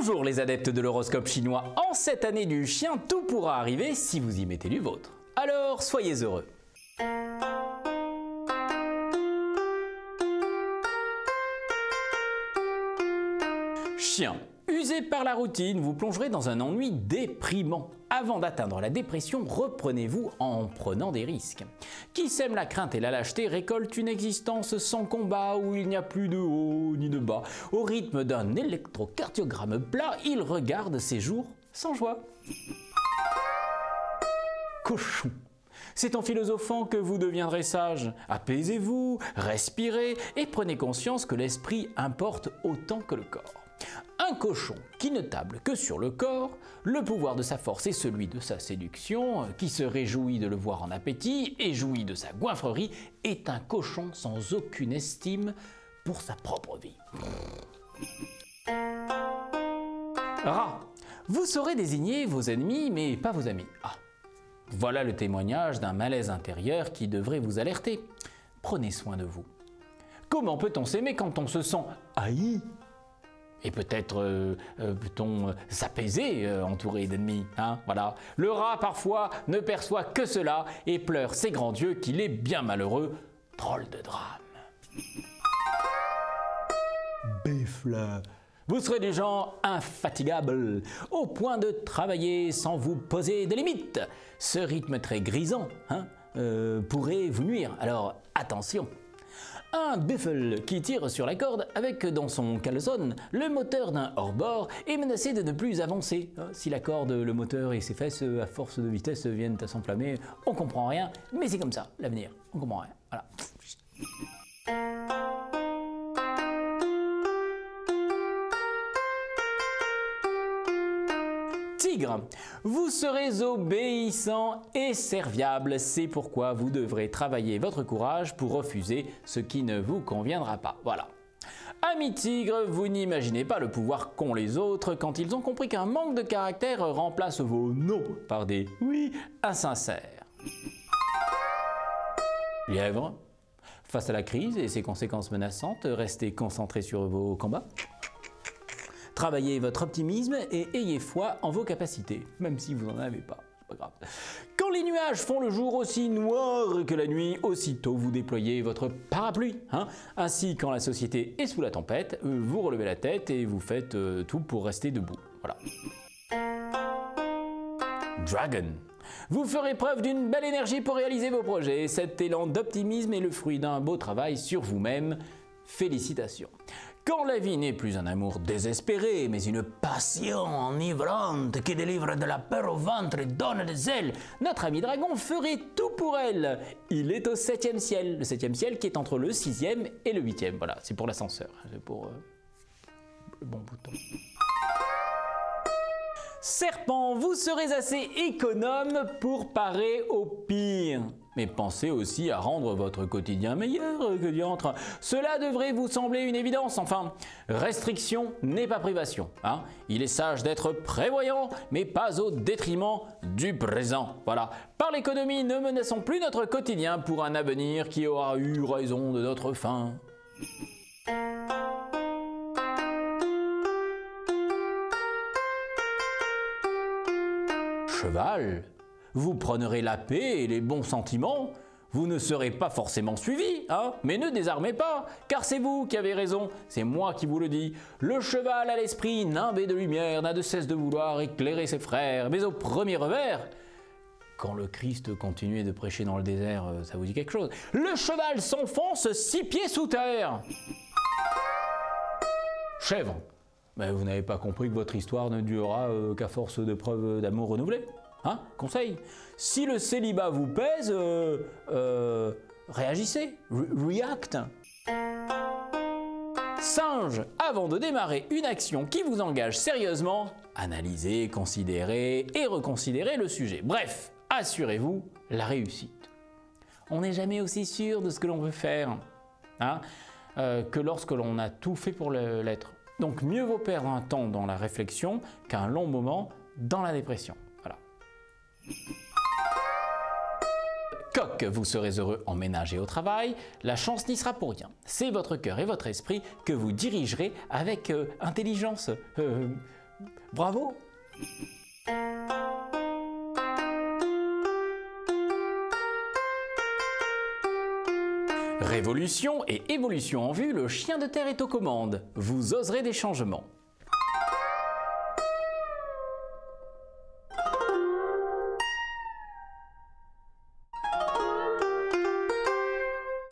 Bonjour les adeptes de l'horoscope chinois, en cette année du chien, tout pourra arriver si vous y mettez du vôtre. Alors soyez heureux. Chien, usé par la routine, vous plongerez dans un ennui déprimant. Avant d'atteindre la dépression, reprenez-vous en prenant des risques. Qui sème la crainte et la lâcheté récolte une existence sans combat où il n'y a plus de haut ni de bas. Au rythme d'un électrocardiogramme plat, il regarde ses jours sans joie. Cochon. C'est en philosophant que vous deviendrez sage. Apaisez-vous, respirez et prenez conscience que l'esprit importe autant que le corps. Un cochon qui ne table que sur le corps, le pouvoir de sa force est celui de sa séduction, qui se réjouit de le voir en appétit et jouit de sa goinfrerie, est un cochon sans aucune estime pour sa propre vie. Rat, vous saurez désigner vos ennemis mais pas vos amis. Ah, voilà le témoignage d'un malaise intérieur qui devrait vous alerter. Prenez soin de vous. Comment peut-on s'aimer quand on se sent haï ? Et peut-être peut-on s'apaiser entouré d'ennemis, hein, voilà. Le rat parfois ne perçoit que cela et pleure ses grands dieux qu'il est bien malheureux. Drôle de drame. Béfla. Vous serez du genre infatigable, au point de travailler sans vous poser de limites. Ce rythme très grisant pourrait vous nuire, alors attention. Un buffle qui tire sur la corde avec dans son caleçon le moteur d'un hors-bord est menacé de ne plus avancer. Si la corde, le moteur et ses fesses à force de vitesse viennent à s'enflammer, on comprend rien, mais c'est comme ça, l'avenir, on comprend rien. Voilà. Tigre, vous serez obéissant et serviable, c'est pourquoi vous devrez travailler votre courage pour refuser ce qui ne vous conviendra pas. Voilà. Amis tigres, vous n'imaginez pas le pouvoir qu'ont les autres quand ils ont compris qu'un manque de caractère remplace vos non par des oui insincères. Lièvre, face à la crise et ses conséquences menaçantes, restez concentrés sur vos combats. Travaillez votre optimisme et ayez foi en vos capacités, même si vous n'en avez pas, c'est pas grave. Quand les nuages font le jour aussi noir que la nuit, aussitôt vous déployez votre parapluie. Ainsi, quand la société est sous la tempête, vous relevez la tête et vous faites tout pour rester debout. Voilà. Dragon. Vous ferez preuve d'une belle énergie pour réaliser vos projets. Cet élan d'optimisme est le fruit d'un beau travail sur vous-même. Félicitations. Quand la vie n'est plus un amour désespéré, mais une passion enivrante qui délivre de la peur au ventre et donne des ailes, notre ami dragon ferait tout pour elle. Il est au 7e ciel, le 7e ciel qui est entre le 6e et le 8e. Voilà, c'est pour l'ascenseur, c'est pour le bon bouton. Serpent, vous serez assez économe pour parer au pire. Mais pensez aussi à rendre votre quotidien meilleur que diantre. Cela devrait vous sembler une évidence. Enfin, restriction n'est pas privation. Il est sage d'être prévoyant, mais pas au détriment du présent. Voilà. Par l'économie, ne menaçons plus notre quotidien pour un avenir qui aura eu raison de notre fin. Cheval, vous prendrez la paix et les bons sentiments, vous ne serez pas forcément suivi, mais ne désarmez pas, car c'est vous qui avez raison, c'est moi qui vous le dis. Le cheval à l'esprit nimbé de lumière n'a de cesse de vouloir éclairer ses frères, mais au premier revers, quand le Christ continuait de prêcher dans le désert, ça vous dit quelque chose? Le cheval s'enfonce 6 pieds sous terre. Chèvre. Mais vous n'avez pas compris que votre histoire ne durera qu'à force de preuves d'amour renouvelées. Conseil, si le célibat vous pèse, réagissez, react. Singe, avant de démarrer une action qui vous engage sérieusement, analysez, considérez et reconsidérez le sujet. Bref, assurez-vous la réussite. On n'est jamais aussi sûr de ce que l'on veut faire que lorsque l'on a tout fait pour l'être. Donc mieux vaut perdre un temps dans la réflexion qu'un long moment dans la dépression. Voilà. Coq, vous serez heureux en ménage et au travail, la chance n'y sera pour rien. C'est votre cœur et votre esprit que vous dirigerez avec intelligence. Bravo! Révolution et évolution en vue, le chien de terre est aux commandes. Vous oserez des changements.